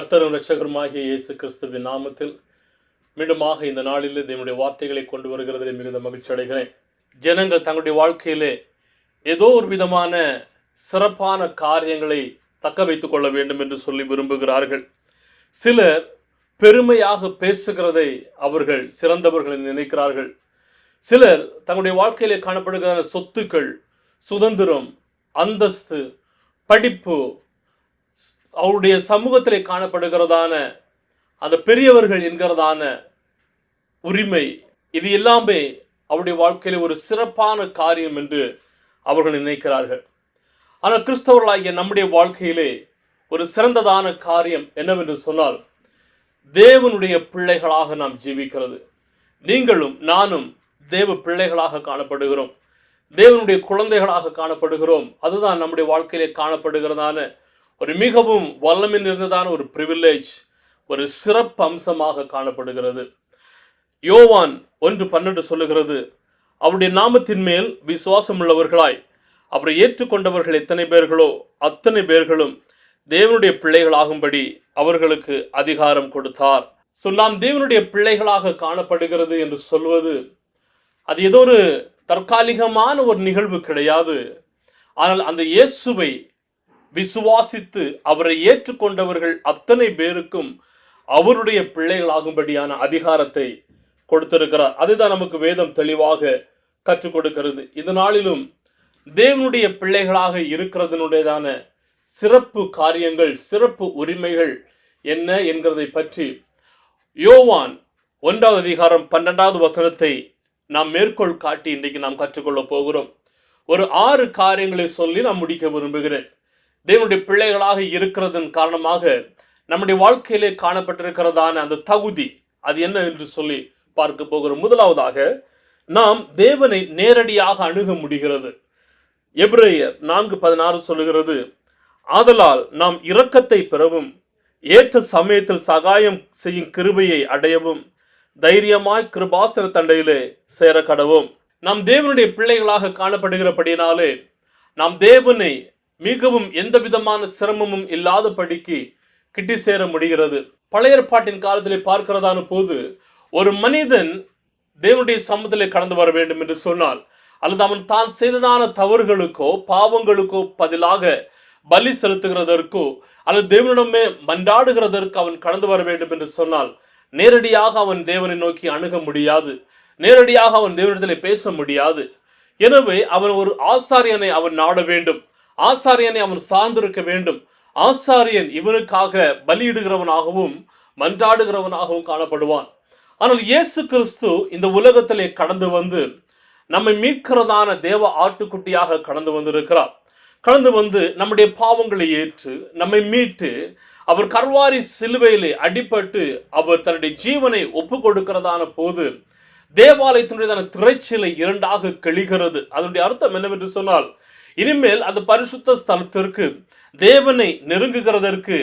கர்த்தரும் இரட்சகருமாகிய இயேசு கிறிஸ்துவின் நாமத்தில் மீண்டுமாக இந்த நாளில் தேவனுடைய வார்த்தைகளை கொண்டு வருகிறதில் மிகுந்த மகிழ்ச்சி அடைகிறேன். ஜனங்கள் தங்களுடைய வாழ்க்கையிலே ஏதோ ஒரு விதமான சிறப்பான காரியங்களை தக்க வைத்துக் கொள்ள வேண்டும் என்று சொல்லி விரும்புகிறார்கள். சிலர் பெருமையாக பேசுகிறதை அவர்கள் சிறந்தவர்கள் என்று நினைக்கிறார்கள். சிலர் தங்களுடைய வாழ்க்கையிலே காணப்படுகிற சொத்துக்கள், சுதந்திரம், அந்தஸ்து, படிப்பு, அவருடைய சமூகத்திலே காணப்படுகிறதான அந்த பெரியவர்கள் என்கிறதான உரிமை, இது எல்லாமே அவருடைய வாழ்க்கையிலே ஒரு சிறப்பான காரியம் என்று அவர்கள் நினைக்கிறார்கள். ஆனால் கிறிஸ்தவர்களாகிய நம்முடைய வாழ்க்கையிலே ஒரு சிறந்ததான காரியம் என்னவென்று சொன்னால், தேவனுடைய பிள்ளைகளாக நாம் ஜீவிக்கிறது. நீங்களும் நானும் தேவ பிள்ளைகளாக காணப்படுகிறோம், தேவனுடைய குழந்தைகளாக காணப்படுகிறோம். அதுதான் நம்முடைய வாழ்க்கையிலே காணப்படுகிறதான ஒரு மிகவும் வல்லமை நிறைந்ததான ஒரு பிரிவிலேஜ், ஒரு சிறப்பு அம்சமாக காணப்படுகிறது. யோவான் 1:12 சொல்லுகிறது, அவருடைய நாமத்தின் மேல் விசுவாசம் உள்ளவர்களாய் அவரை ஏற்றுக்கொண்டவர்கள் எத்தனை பேர்களோ அத்தனை பேர்களும் தேவனுடைய பிள்ளைகளாகும்படி அவர்களுக்கு அதிகாரம் கொடுத்தார். நாம் தேவனுடைய பிள்ளைகளாக காணப்படுகிறது என்று சொல்வது அது ஏதோ ஒரு தற்காலிகமான ஒரு நிகழ்வு கிடையாது. ஆனால் அந்த இயேசுவை விசுவாசித்து அவரை ஏற்றுக்கொண்டவர்கள் அத்தனை பேருக்கும் அவருடைய பிள்ளைகளாகும்படியான அதிகாரத்தை கொடுத்திருக்கிறார். அதுதான் நமக்கு வேதம் தெளிவாக கற்றுக் கொடுக்கிறது. இந்த நாளிலும் தேவனுடைய பிள்ளைகளாக இருக்கிறதனுடையதான சிறப்பு காரியங்கள், சிறப்பு உரிமைகள் என்ன என்கிறதை பற்றி யோவான் 1:12 நாம் மேற்கோள் காட்டி இன்றைக்கு நாம் கற்றுக்கொள்ள போகிறோம். ஒரு 6 காரியங்களை சொல்லி நான் முடிக்க விரும்புகிறேன். தேவனுடைய பிள்ளைகளாக இருக்கிறதன் காரணமாக நம்முடைய வாழ்க்கையிலே காணப்பட்டிருக்கிறதான அந்த தகுதி அது என்ன என்று சொல்லி பார்க்க போகிறோம். முதலாவதாக, நாம் தேவனை நேரடியாக அணுக முடிகிறது. எபிரேயர் 4:16 சொல்லுகிறது, ஆதலால் நாம் இரக்கத்தை பெறவும் ஏற்ற சமயத்தில் சகாயம் செய்யும் கிருபையை அடையவும் தைரியமாய் கிருபாசன தண்டையிலே சேர கடவும். நாம் தேவனுடைய பிள்ளைகளாக காணப்படுகிறபடினாலே நாம் தேவனை மிகவும் எந்த விதமான சிரமமும் இல்லாதபடிக்கு கிட்டி சேர முடிகிறது. பழைய ஏற்பாட்டின் காலத்திலே பார்க்கிறதான போது ஒரு மனிதன் தேவனுடைய சமூகத்திலே கடந்து வர வேண்டும் என்று சொன்னால், அல்லது அவன் தான் செய்ததான தவறுகளுக்கோ பாவங்களுக்கோ பதிலாக பலி செலுத்துகிறதற்கோ அல்லது தேவனிடமே மன்றாடுகிறதற்கு அவன் கடந்து வர வேண்டும் என்று சொன்னால், நேரடியாக அவன் தேவனை நோக்கி அணுக முடியாது, நேரடியாக அவன் தேவனிடத்திலே பேச முடியாது. எனவே அவன் ஒரு ஆசாரியனை அவன் நாட வேண்டும், ஆசாரியனை அவன் சார்ந்திருக்க வேண்டும். ஆசாரியன் இவனுக்காக பலியிடுகிறவனாகவும் மன்றாடுகிறவனாகவும் காணப்படுவான். ஆனால் இயேசு கிறிஸ்து இந்த உலகத்திலே கடந்து வந்து நம்மை மீட்கிறதான தேவ ஆட்டுக்குட்டியாக கடந்து வந்திருக்கிறார். கடந்து வந்து நம்முடைய பாவங்களை ஏற்று நம்மை மீட்டு அவர் கல்வாரி சிலுவையிலே அடிபட்டு அவர் தன்னுடைய ஜீவனை ஒப்பு கொடுக்கிறதான போது தேவாலயத்தினுடைய திரைச்சிலை 2ஆக கிழிகிறது. அதனுடைய அர்த்தம் என்னவென்று சொன்னால், இனிமேல் அந்த பரிசுத்த ஸ்தலத்திற்கு தேவனை நெருங்குகிறதற்கு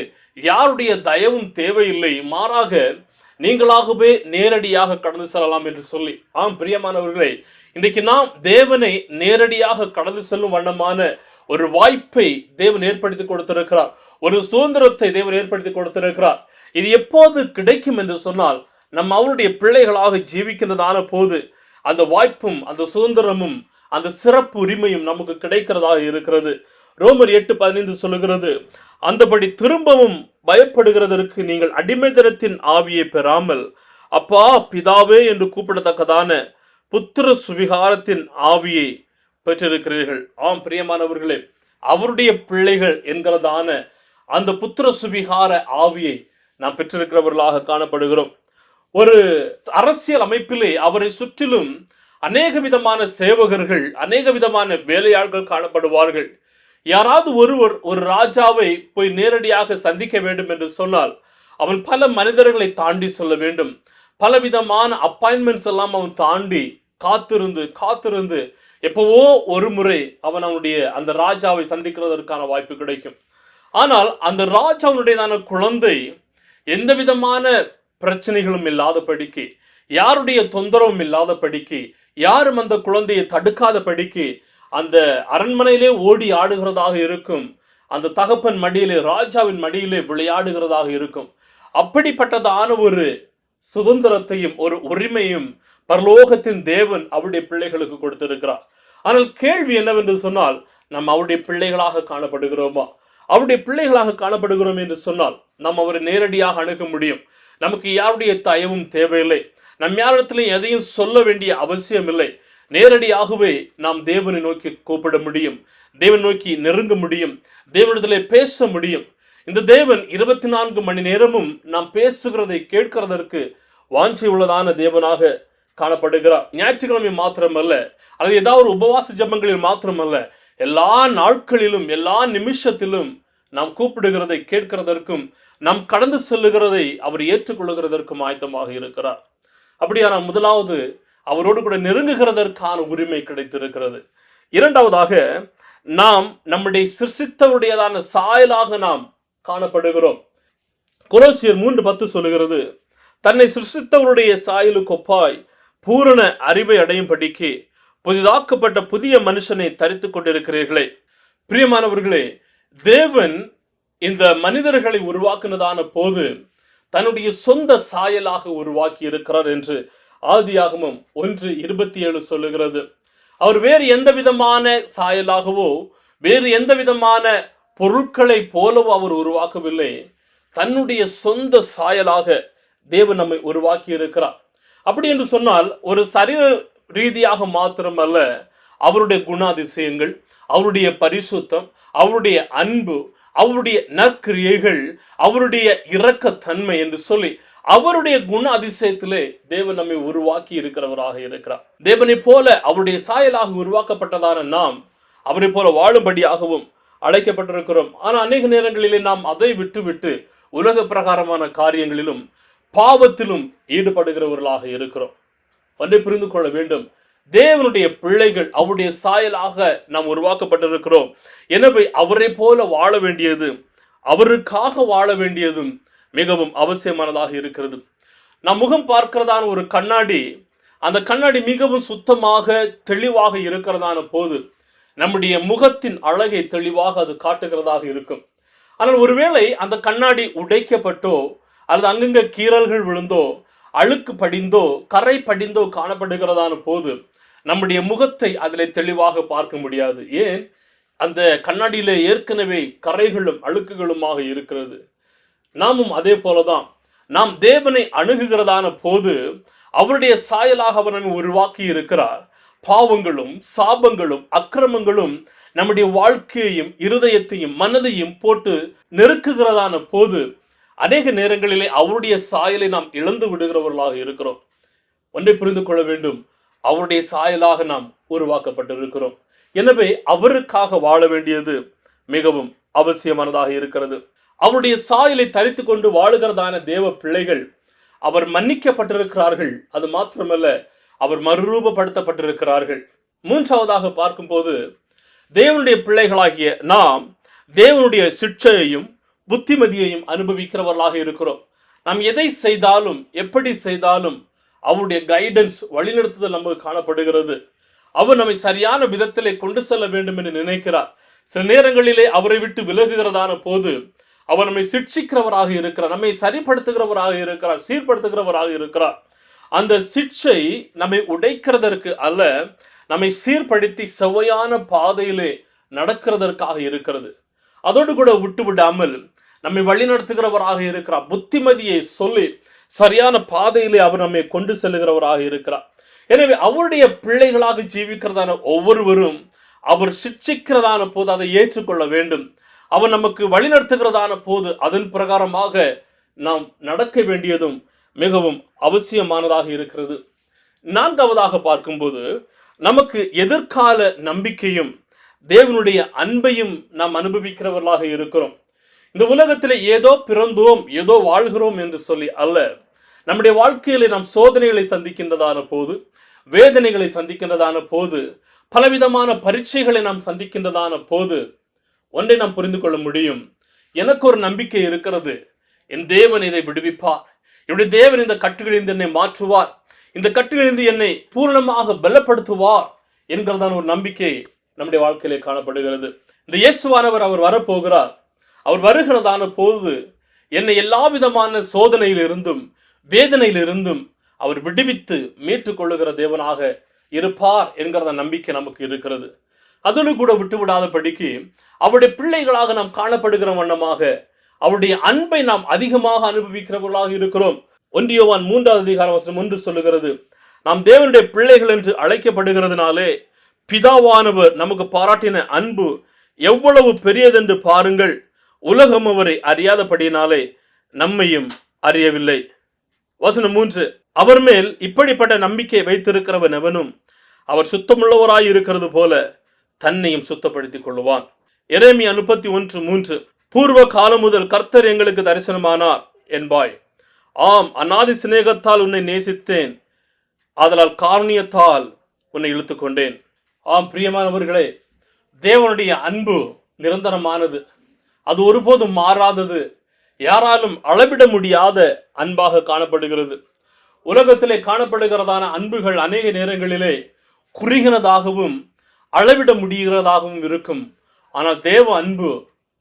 யாருடைய தயவும் தேவையில்லை, மாறாக நீங்களாகவே நேரடியாக கடந்து செல்லலாம் என்று சொல்லி. பிரியமானவர்களே, இன்றைக்கு நாம் தேவனை நேரடியாக கடந்து செல்லும் வண்ணமான ஒரு வாய்ப்பை தேவன் ஏற்படுத்தி கொடுத்திருக்கிறார், ஒரு சுதந்திரத்தை தேவன் ஏற்படுத்தி கொடுத்திருக்கிறார். இது எப்போது கிடைக்கும் என்று சொன்னால், நம்ம அவருடைய பிள்ளைகளாக ஜீவிக்கிறதான போது அந்த வாய்ப்பும் அந்த சுதந்திரமும் அந்த சிறப்பு உரிமையும் நமக்கு கிடைக்கிறதாக இருக்கிறது. ரோமர் 8:15 சொல்லுகிறது, அந்தபடி திரும்பவும் பயப்படுகிறதற்கு நீங்கள் அடிமைத்தனத்தின் ஆவியை பெறாமல் அப்பா பிதாவே என்று கூப்பிடத்தக்கதான புத்திர சுவிகாரத்தின் ஆவியை பெற்றிருக்கிறீர்கள். பிரியமானவர்களே, அவருடைய பிள்ளைகள் என்கிறதான அந்த புத்திர சுவிகார ஆவியை நாம் பெற்றிருக்கிறவர்களாக காணப்படுகிறோம். ஒரு அரசியல் அமைப்பிலே அவரை சுற்றிலும் அநேக விதமான சேவகர்கள், அநேக விதமான வேலையாள்கள் காணப்படுவார்கள். யாராவது ஒருவர் ஒரு ராஜாவை போய் நேரடியாக சந்திக்க வேண்டும் என்று சொன்னால் அவன் பல மனிதர்களை தாண்டி சொல்ல வேண்டும். பலவிதமான அப்பாயின்மெண்ட்ஸ் எல்லாம் அவன் தாண்டி காத்திருந்து எப்பவோ ஒரு முறை அவன் அவனுடைய அந்த ராஜாவை சந்திக்கிறதற்கான வாய்ப்பு கிடைக்கும். ஆனால் அந்த ராஜாவுடையதான குழந்தை எந்த விதமான பிரச்சனைகளும் இல்லாதபடிக்கு, யாருடைய தொந்தரவும் இல்லாதபடிக்கு, யாரும் அந்த குழந்தையை தடுக்காதபடிக்கு அந்த அரண்மனையிலே ஓடி ஆடுகிறதாக இருக்கும். அந்த தகப்பன் மடியிலே, ராஜாவின் மடியிலே விளையாடுகிறதாக இருக்கும். அப்படிப்பட்டதான ஒரு சுதந்திரத்தையும் ஒரு உரிமையும் பரலோகத்தின் தேவன் அவருடைய பிள்ளைகளுக்கு கொடுத்திருக்கிறார். ஆனால் கேள்வி என்னவென்று சொன்னால், நாம் அவருடைய பிள்ளைகளாக காணப்படுகிறோமா? அவருடைய பிள்ளைகளாக காணப்படுகிறோம் என்று சொன்னால் நாம் அவரை நேரடியாக அணுக முடியும். நமக்கு யாருடைய தயவும் தேவையில்லை. நம் யாரிடத்திலும் எதையும் சொல்ல வேண்டிய அவசியம் இல்லை. நேரடியாகவே நாம் தேவனை நோக்கி கூப்பிட முடியும், தேவன் நோக்கி நெருங்க முடியும், தேவனிடத்திலே பேச முடியும். இந்த தேவன் 24 மணி நேரமும் நாம் பேசுகிறதை கேட்கிறதற்கு வாஞ்சை உள்ளதான தேவனாக காணப்படுகிறார். ஞாயிற்றுக்கிழமை மாத்திரமல்ல, அல்லது ஏதாவது ஒரு உபவாச ஜெபங்களில் மாத்திரமல்ல, எல்லா நாட்களிலும் எல்லா நிமிஷத்திலும் நாம் கூப்பிடுகிறதை கேட்கிறதற்கும் நாம் கடந்து செல்லுகிறதை அவர் ஏற்றுக்கொள்ளுகிறதற்கும் ஆயத்தமாக இருக்கிறார். அப்படியான முதலாவது அவரோடு கூட நெருங்குகிறதற்கான உரிமை கிடைத்திருக்கிறது. இரண்டாவதாக, நாம் நம்முடைய சிருஷ்டித்தவருடையதான சாயலாக நாம் காணப்படுகிறோம். கொலோசியர் 3:10 சொல்லுகிறது, தன்னை சிருஷ்டித்தவருடைய சாயலுக்கு ஒப்பாய் பூரண அறிவை அடையும் படிக்கு புதிதாக்கப்பட்ட புதிய மனுஷனை தரித்து கொண்டிருக்கிறீர்களே. பிரியமானவர்களே, தேவன் இந்த மனிதர்களை உருவாக்குனதான போது தன்னுடைய சொந்த சாயலாக உருவாக்கி இருக்கிறார் என்று ஆதியாகமம் 1:27 சொல்லுகிறது. அவர் வேறு எந்த விதமான சாயலாகவோ வேறு எந்த விதமான பொருட்களை போலவோ அவர் உருவாக்கவில்லை. தன்னுடைய சொந்த சாயலாக தேவன் நம்மை உருவாக்கி இருக்கிறார். அப்படி என்று சொன்னால் ஒரு சரீர ரீதியாக மாத்திரமல்ல, அவருடைய குணாதிசயங்கள், அவருடைய பரிசுத்தம், அவருடைய அன்பு, அவருடைய நற்கிரியைகள், அவருடைய இரக்கத்தன்மை என்று சொல்லி அவருடைய குண அதிசயத்திலே தேவன் நம்மை உருவாக்கி இருக்கிறவராக இருக்கிறார். தேவனை போல அவருடைய சாயலாக உருவாக்கப்பட்டதான நாம் அவரை போல வாழும்படியாகவும் அழைக்கப்பட்டிருக்கிறோம். ஆனால் அநேக நேரங்களிலே நாம் அதை விட்டு உலக பிரகாரமான காரியங்களிலும் பாவத்திலும் ஈடுபடுகிறவர்களாக இருக்கிறோம். ஒன்றை புரிந்து கொள்ள வேண்டும், தேவனுடைய பிள்ளைகள் அவருடைய சாயலாக நாம் உருவாக்கப்பட்டிருக்கிறோம். எனவே அவரை போல வாழ வேண்டியது, அவருக்காக வாழ வேண்டியதும் மிகவும் அவசியமானதாக இருக்கிறது. நாம் முகம் பார்க்கிறதான ஒரு கண்ணாடி, அந்த கண்ணாடி மிகவும் சுத்தமாக தெளிவாக இருக்கிறதான போது நம்முடைய முகத்தின் அழகை தெளிவாக அது காட்டுகிறதாக இருக்கும். ஆனால் ஒருவேளை அந்த கண்ணாடி உடைக்கப்பட்டோ அல்லது அங்கங்க கீறல்கள் விழுந்தோ அழுக்கு படிந்தோ கரை படிந்தோ காணப்படுகிறதான போது நம்முடைய முகத்தை அதில் தெளிவாக பார்க்க முடியாது. ஏன்? அந்த கண்ணாடியிலே ஏற்கனவே கரைகளும் அழுக்குகளுமாக இருக்கிறது. நாமும் அதே போலதான். நாம் தேவனை அணுகுகிறதான போது அவருடைய சாயலாக அவர் நம்மை உருவாக்கி இருக்கிறார். பாவங்களும் சாபங்களும் அக்கிரமங்களும் நம்முடைய வாழ்க்கையையும் இருதயத்தையும் மனதையும் போட்டு நெருக்குகிறதான போது அநேக நேரங்களிலே அவருடைய சாயலை நாம் இழந்து விடுகிறவர்களாக இருக்கிறோம். ஒன்றை புரிந்து கொள்ள வேண்டும், அவருடைய சாயலாக நாம் உருவாக்கப்பட்டிருக்கிறோம். எனவே அவருக்காக வாழ வேண்டியது மிகவும் அவசியமானதாக இருக்கிறது. அவருடைய சாயலை தரித்து கொண்டு வாழுகிறதான தேவ பிள்ளைகள் அவர் மன்னிக்கப்பட்டிருக்கிறார்கள். அது மாத்திரமல்ல, அவர் மறுரூபப்படுத்தப்பட்டிருக்கிறார்கள். மூன்றாவதாக பார்க்கும்போது, தேவனுடைய பிள்ளைகளாகிய நாம் தேவனுடைய சிட்சையையும் புத்திமதியையும் அனுபவிக்கிறவர்களாக இருக்கிறோம். நாம் எதை செய்தாலும் எப்படி செய்தாலும் அவருடைய கைடன்ஸ், வழிநடத்துதல் நமக்கு காணப்படுகிறது. அவர் நம்மை சரியான விதத்திலே கொண்டு செல்ல வேண்டும் என்று நினைக்கிறார். சில நேரங்களிலே அவரை விட்டு விலகுகிறதான போது அவர் நம்மை சிட்சிக்கிறவராக இருக்கிறார், நம்மை சரிப்படுத்துகிறவராக இருக்கிறார், சீர்படுத்துகிறவராக இருக்கிறார். அந்த சிட்சை நம்மை உடைக்கிறதற்கு அல்ல, நம்மை சீர்படுத்தி செவ்வையான பாதையிலே நடக்கிறதற்காக இருக்கிறது. அதோடு கூட விட்டு விடாமல் நம்மை வழிநடத்துகிறவராக இருக்கிறார். புத்திமதியை சொல்லி சரியான பாதையிலே அவர் நம்மை கொண்டு செல்லுகிறவராக இருக்கிறார். எனவே அவருடைய பிள்ளைகளாக ஜீவிக்கிறதான ஒவ்வொருவரும் அவர் சிட்சிக்கிறதான போது அதை ஏற்றுக்கொள்ள வேண்டும். அவர் நமக்கு வழிநடத்துகிறதான போது அதன் பிரகாரமாக நாம் நடக்க வேண்டியதும் மிகவும் அவசியமானதாக இருக்கிறது. நான்காவதாக பார்க்கும்போது, நமக்கு எதிர்கால நம்பிக்கையும் தேவனுடைய அன்பையும் நாம் அனுபவிக்கிறவர்களாக இருக்கிறோம். இந்த உலகத்தில் ஏதோ பிறந்தோம் ஏதோ வாழ்கிறோம் என்று சொல்லி அல்ல, நம்முடைய வாழ்க்கையிலே நாம் சோதனைகளை சந்திக்கின்றதான போது, வேதனைகளை சந்திக்கின்றதான போது, பலவிதமான பரீட்சைகளை நாம் சந்திக்கின்றதான போது ஒன்றை நாம் புரிந்து கொள்ள முடியும். எனக்கு ஒரு நம்பிக்கை இருக்கிறது, என் தேவன் இதை விடுவிப்பார், என்னுடைய தேவன் இந்த கட்டுகளிலிருந்து என்னை மாற்றுவார், இந்த கட்டுகளிலிருந்து என்னை பூரணமாக பலப்படுத்துவார் என்கிறதான ஒரு நம்பிக்கை நம்முடைய வாழ்க்கையிலே காணப்படுகிறது. இந்த இயேசுவானவர் அவர் வரப்போகிறார். அவர் வருகிறதான போது என்னை எல்லா விதமான சோதனையிலிருந்தும் வேதனையிலிருந்தும் அவர் விடுவித்து மீட்டுக் கொள்ளுகிற தேவனாக இருப்பார் என்கிற நம்பிக்கை நமக்கு இருக்கிறது. அதோடு கூட விட்டுவிடாதபடிக்கு அவருடைய பிள்ளைகளாக நாம் காணப்படுகிற வண்ணமாக அவருடைய அன்பை நாம் அதிகமாக அனுபவிக்கிறவர்களாக இருக்கிறோம். 1 யோவான் 3:1 சொல்லுகிறது, நாம் தேவனுடைய பிள்ளைகள் என்று அழைக்கப்படுகிறதுனாலே பிதாவானவர் நமக்கு பாராட்டின அன்பு எவ்வளவு பெரியதென்று பாருங்கள், உலகம் அவரை அறியாதபடியினாலே நம்மையும் அறியவில்லை. வசனம் 3, அவர் மேல் இப்படிப்பட்ட நம்பிக்கை வைத்திருக்கிறவன் எவனும் அவர் சுத்தமுள்ளவராய் இருக்கிறது போல தன்னையும் சுத்தப்படுத்திக் கொள்ளுவான். எரேமியா 31:3, பூர்வ காலம் முதல் கர்த்தர் எங்களுக்கு தரிசனமானார் என்பாய். ஆம், அநாதி சிநேகத்தால் உன்னை நேசித்தேன், ஆதலால் காரணியத்தால் உன்னை இழுத்துக் கொண்டேன். ஆம் பிரியமானவர்களே, தேவனுடைய அன்பு நிரந்தரமானது, அது ஒருபோதும் மாறாதது, யாராலும் அளவிட முடியாத அன்பாக காணப்படுகிறது. உலகத்திலே காணப்படுகிறதான அன்புகள் அநேக நேரங்களிலே குறுகினதாகவும் அளவிட முடிகிறதாகவும் இருக்கும். ஆனால் தேவ அன்பு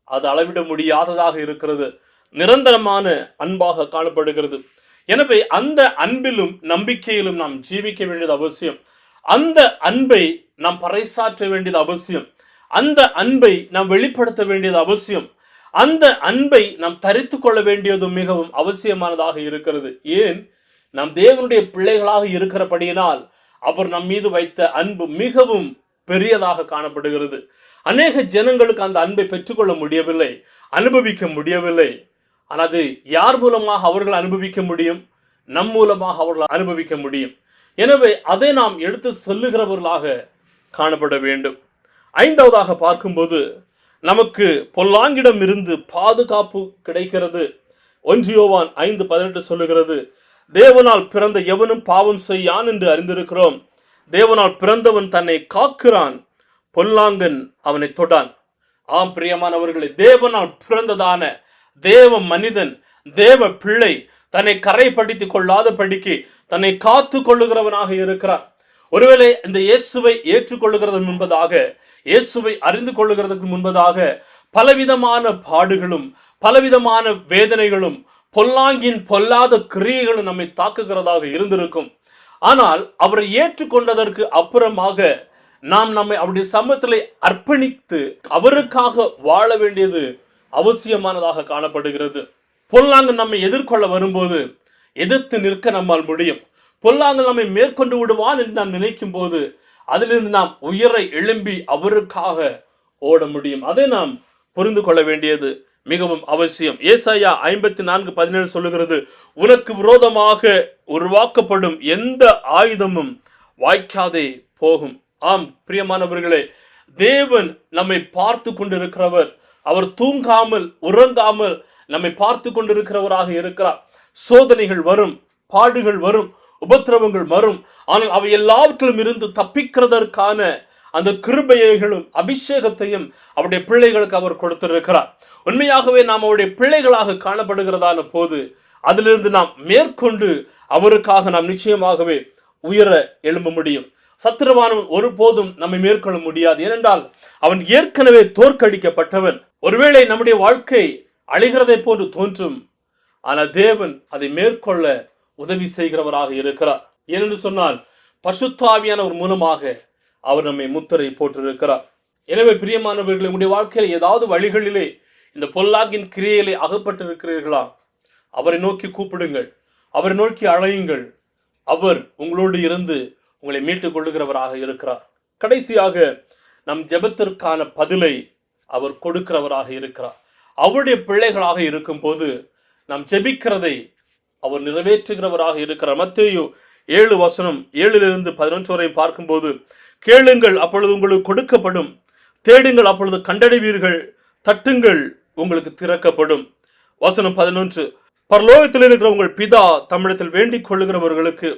அது அளவிட முடியாததாக இருக்கிறது, நிரந்தரமான அன்பாக காணப்படுகிறது. எனவே அந்த அன்பிலும் நம்பிக்கையிலும் நாம் ஜீவிக்க வேண்டியது அவசியம். அந்த அன்பை நாம் பறைசாற்ற வேண்டியது அவசியம். அந்த அன்பை நாம் வெளிப்படுத்த வேண்டியது அவசியம். அந்த அன்பை நாம் தரித்து கொள்ள வேண்டியது மிகவும் அவசியமானதாக இருக்கிறது. ஏன்? நாம் தேவனுடைய பிள்ளைகளாக இருக்கிறபடியினால் அவர் நம் மீது வைத்த அன்பு மிகவும் பெரியதாக காணப்படுகிறது. அநேக ஜனங்களுக்கு அந்த அன்பை பெற்றுக்கொள்ள முடியவில்லை, அனுபவிக்க முடியவில்லை. ஆனால் அது யார் மூலமாக அவர்கள் அனுபவிக்க முடியும்? நம் மூலமாக அவர்கள் அனுபவிக்க முடியும். எனவே அதை நாம் எடுத்து சொல்லுகிறவர்களாக காணப்பட வேண்டும். 5வதாக பார்க்கும்போது நமக்கு பொல்லாங்கிடம் இருந்து பாதுகாப்பு கிடைக்கிறது. 1 யோவான் 5:18 சொல்லுகிறது, தேவனால் பிறந்த எவனும் பாவம் செய்யான் என்று அறிந்திருக்கிறோம். தேவனால் பிறந்தவன் தன்னை காக்கிறான், பொல்லாங்கன் அவனை தொடான். ஆம் பிரியமானவர்களே, தேவனால் பிறந்ததான தேவ மனிதன், தேவ பிள்ளை தன்னை கரைப்படுத்திக் கொள்ளாத படிக்கு தன்னை காத்து கொள்ளுகிறவனாக இருக்கிறான். ஒருவேளை இந்த இயேசுவை ஏற்றுக்கொள்ளுகிறது முன்பதாக, இயேசுவை அறிந்து கொள்ளுகிறதுக்கு முன்பதாக பலவிதமான பாடுகளும் பலவிதமான வேதனைகளும் பொல்லாங்கின் பொல்லாத கிரியைகளும் நம்மை தாக்குகிறதாக இருந்திருக்கும். ஆனால் அவரை ஏற்றுக்கொண்டதற்கு அப்புறமாக நாம் நம்மை அவருடைய சமூகத்திலே அர்ப்பணித்து அவருக்காக வாழ வேண்டியது அவசியமானதாக காணப்படுகிறது. பொல்லாங்கு நம்மை எதிர்கொள்ள வரும்போது எதிர்த்து நிற்க நம்மால் முடியும். பொல்லாங்கு நம்மை மேற்கொண்டு விடுவான் என்று நாம் நினைக்கும் போது அதிலிருந்து நாம் உயர எழும்பி அவருக்காக ஓட முடியும். அதை நாம் புரிந்து கொள்ள வேண்டியது மிகவும் அவசியம். ஏசாயா 54:17 சொல்லுகிறது, உனக்கு விரோதமாக உருவாக்கப்படும் எந்த ஆயுதமும் வாய்க்காதே போகும். ஆம் பிரியமானவர்களே, தேவன் நம்மை பார்த்து கொண்டிருக்கிறவர். அவர் தூங்காமல் உறங்காமல் நம்மை பார்த்து கொண்டிருக்கிறவராக இருக்கிறார். சோதனைகள் வரும், பாடுகள் வரும், உபத்திரவங்கள் வரும். ஆனால் அவை எல்லாவற்றிலும் இருந்து தப்பிக்கிறதற்கான அந்த கிருபையைகளும் அபிஷேகத்தையும் அவருடைய பிள்ளைகளுக்கு அவர் கொடுத்திருக்கிறார். உண்மையாகவே நாம் அவருடைய பிள்ளைகளாக காணப்படுகிறதான போது அதிலிருந்து நாம் மேற்கொண்டு அவருக்காக நாம் நிச்சயமாகவே உயர எழும்ப முடியும். சத்துருவானவன் ஒருபோதும் நம்மை மேற்கொள்ள முடியாது. ஏனென்றால் அவன் ஏற்கனவே தோற்கடிக்கப்பட்டவன். ஒருவேளை நம்முடைய வாழ்க்கை அழிகிறதை போன்று தோன்றும், ஆனால் தேவன் அதை மேற்கொள்ள உதவி செய்கிறவராக இருக்கிறார். ஏனென்று சொன்னால் பரிசுத்த ஆவியானவர் மூலமாக அவர் நம்மை முத்திரை போட்டிருக்கிறார். எனவே பிரியமானவர்கள், உங்களுடைய வாழ்க்கையில் ஏதாவது வழிகளிலே இந்த பொல்லாங்கின் கிரியையிலே அகப்பட்டிருக்கிறீர்களா? அவரை நோக்கி கூப்பிடுங்கள், அவரை நோக்கி அழையுங்கள். அவர் உங்களோடு இருந்து உங்களை மீட்டுக் கொள்ளுகிறவராக இருக்கிறார். கடைசியாக நம் ஜெபத்திற்கான பதிலை அவர் கொடுக்கிறவராக இருக்கிறார். அவருடைய பிள்ளைகளாக இருக்கும் போது நாம் ஜெபிக்கிறதை அவர் நிறைவேற்றுகிறவராக இருக்கிறார். மத்தேயு 7:7-11 வரை பார்க்கும்போது, கேளுங்கள் அப்பொழுது உங்களுக்கு கொடுக்கப்படும், தேடுங்கள் அப்பொழுது கண்டடைவீர்கள், தட்டுங்கள் உங்களுக்கு திறக்கப்படும். வசனம் 11, பரலோகத்தில் இருக்கிற உங்கள் பிதா தம்மிடத்தில் வேண்டிக் கொள்ளுகிறவர்களுக்கு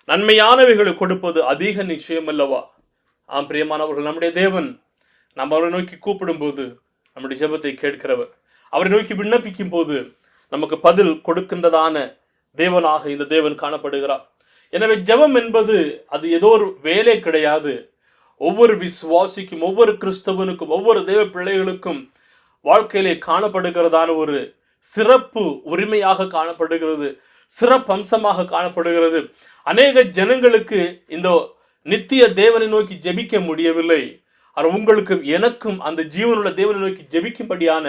நன்மையானவைகளை கொடுப்பது அதிக நிச்சயம் அல்லவா? ஆம் பிரியமானவர்கள், நம்முடைய தேவன் நாம் அவரை நோக்கி கூப்பிடும் போது நம்முடைய ஜெபத்தை கேட்கிறவர். அவரை நோக்கி விண்ணப்பிக்கும் போது நமக்கு பதில் கொடுக்கின்றதான தேவனாக இந்த தேவன் காணப்படுகிறார். எனவே ஜெபம் என்பது அது ஏதோ ஒரு வேலை கிடையாது. ஒவ்வொரு விசுவாசிக்கும், ஒவ்வொரு கிறிஸ்தவனுக்கும், ஒவ்வொரு தேவ பிள்ளைகளுக்கும் வாழ்க்கையிலே காணப்படுகிறதான ஒரு சிறப்பு உரிமையாக காணப்படுகிறது, சிறப்பம்சமாக காணப்படுகிறது. அநேக ஜனங்களுக்கு இந்த நித்திய தேவனை நோக்கி ஜெபிக்க முடியவில்லை. ஆனால் உங்களுக்கும் எனக்கும் அந்த ஜீவனுள்ள தேவனை நோக்கி ஜெபிக்கும்படியான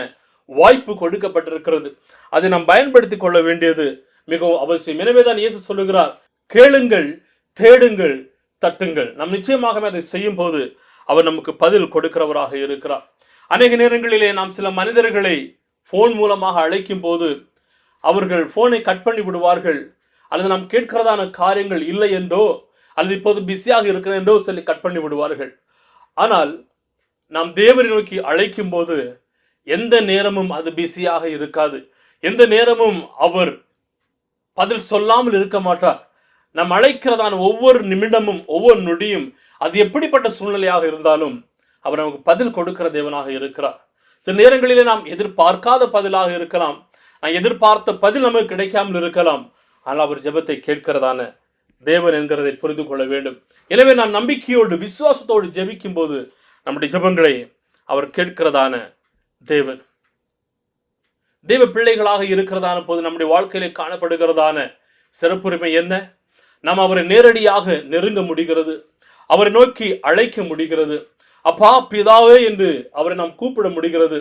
வாய்ப்பு கொடுக்கப்பட்டிருக்கிறது. அதை நாம் பயன்படுத்திக் கொள்ள வேண்டியது மிகவும் அவசியம். எனவேதான் இயேசு சொல்லுகிறார், கேளுங்கள், தேடுங்கள், தட்டுங்கள். நாம் நிச்சயமாகவே அதை செய்யும் போது அவர் நமக்கு பதில் கொடுக்கிறவராக இருக்கிறார். அநேக நேரங்களிலே நாம் சில மனிதர்களை போன் மூலமாக அழைக்கும் போது அவர்கள் போனை கட் பண்ணி விடுவார்கள், அல்லது நாம் கேட்கிறதான காரியங்கள் இல்லை என்றோ, அல்லது இப்போது பிஸியாக இருக்கிறேன் என்றோ சொல்லி கட் பண்ணி விடுவார்கள். ஆனால் நாம் தேவனை நோக்கி அழைக்கும் போது எந்த நேரமும் அது பிஸியாக இருக்காது. எந்த நேரமும் அவர் பதில் சொல்லாமல் இருக்க மாட்டார். நாம் அழைக்கிறதான ஒவ்வொரு நிமிடமும், ஒவ்வொரு நொடியும், அது எப்படிப்பட்ட சூழ்நிலையாக இருந்தாலும் அவர் நமக்கு பதில் கொடுக்கிற தேவனாக இருக்கிறார். சில நேரங்களிலே நாம் எதிர்பார்க்காத பதிலாக இருக்கலாம், நான் எதிர்பார்த்த பதில் நமக்கு கிடைக்காமல் இருக்கலாம். ஆனால் அவர் ஜெபத்தை கேட்கிறதான தேவன் என்கிறதை புரிந்து கொள்ள வேண்டும். எனவே நான் நம்பிக்கையோடு விசுவாசத்தோடு ஜெபிக்கும் போது நம்முடைய ஜெபங்களை அவர் கேட்கிறதான தேவன். தேவ பிள்ளைகளாக இருக்கிறதான போது நம்முடைய வாழ்க்கையிலே காணப்படுகிறதான சிறப்புரிமை என்ன? நாம் அவரை நேரடியாக நெருங்க முடிகிறது, அவரை நோக்கி அழைக்க முடிகிறது. அப்பா, பிதாவே என்று அவரை நாம் கூப்பிட முடிகிறது.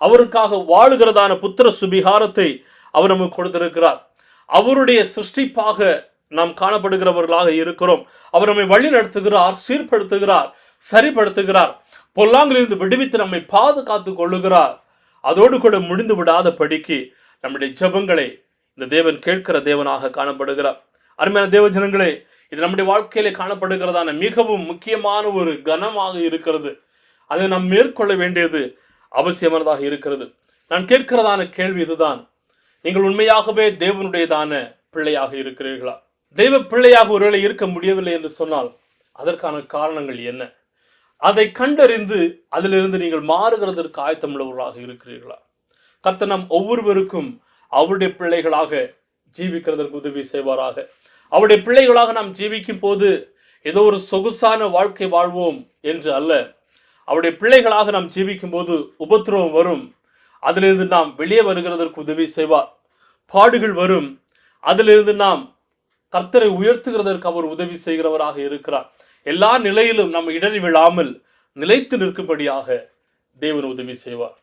அவருக்காக வாழுகிறதான புத்திர சுபிகாரத்தை அவர் நமக்கு கொடுத்திருக்கிறார். அவருடைய சிருஷ்டிப்பாக நாம் காணப்படுகிறவர்களாக இருக்கிறோம். அவர் நம்மை வழி நடத்துகிறார், சீர்படுத்துகிறார், சரிப்படுத்துகிறார், பொல்லாங்கிலிருந்து விடுவித்து நம்மை பாதுகாத்து கொள்ளுகிறார். அதோடு கூட முடிந்து விடாத படிக்கு நம்முடைய ஜெபங்களை இந்த தேவன் கேட்கிற தேவனாக காணப்படுகிறார். அருமையான தேவ ஜனங்களே, இது நம்முடைய வாழ்க்கையிலே காணப்படுகிறதான மிகவும் முக்கியமான ஒரு கனமாக இருக்கிறது. அதை நாம் மேற்கொள்ள வேண்டியது அவசியமானதாக இருக்கிறது. நான் கேட்கிறதான கேள்வி இதுதான், நீங்கள் உண்மையாகவே தேவனுடையதான பிள்ளையாக இருக்கிறீர்களா? தெய்வ பிள்ளையாக ஒருவேளை இருக்க முடியவில்லை என்று சொன்னால் அதற்கான காரணங்கள் என்ன? அதை கண்டறிந்து அதிலிருந்து நீங்கள் மாறுகிறதற்கு ஆயத்தமுள்ளவர்களாக இருக்கிறீர்களா? கர்த்தர் நம் ஒவ்வொருவருக்கும் அவருடைய பிள்ளைகளாக ஜீவிக்கிறதற்கு உதவி செய்வாராக. அவருடைய பிள்ளைகளாக நாம் ஜீவிக்கும் போது ஏதோ ஒரு சொகுசான வாழ்க்கை வாழ்வோம் என்று அல்ல. அவருடைய பிள்ளைகளாக நாம் ஜீவிக்கும் போது உபத்திரவம் வரும், அதிலிருந்து நாம் வெளியே வருகிறதற்கு உதவி செய்வார். பாடுகள் வரும், அதிலிருந்து நாம் கர்த்தரை உயர்த்துகிறதற்கு அவர் உதவி செய்கிறவராக இருக்கிறார். எல்லா நிலையிலும் நாம் இடறி விழாமல் நிலைத்து நிற்கும்படியாக தேவன் உதவி செய்வார்.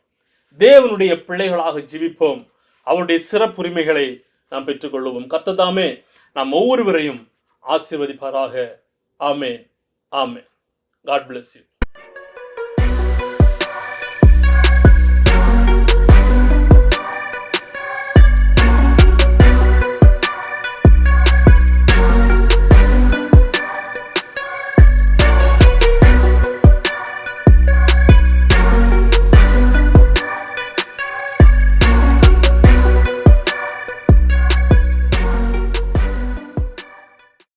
தேவனுடைய பிள்ளைகளாக ஜீவிப்போம், அவருடைய சிறப்புரிமைகளை நாம் பெற்றுக்கொள்வோம். கர்த்தர் தாமே நாம் ஒவ்வொருவரையும் ஆசீர்வதிப்பாராக. ஆமென், ஆமென். God bless you.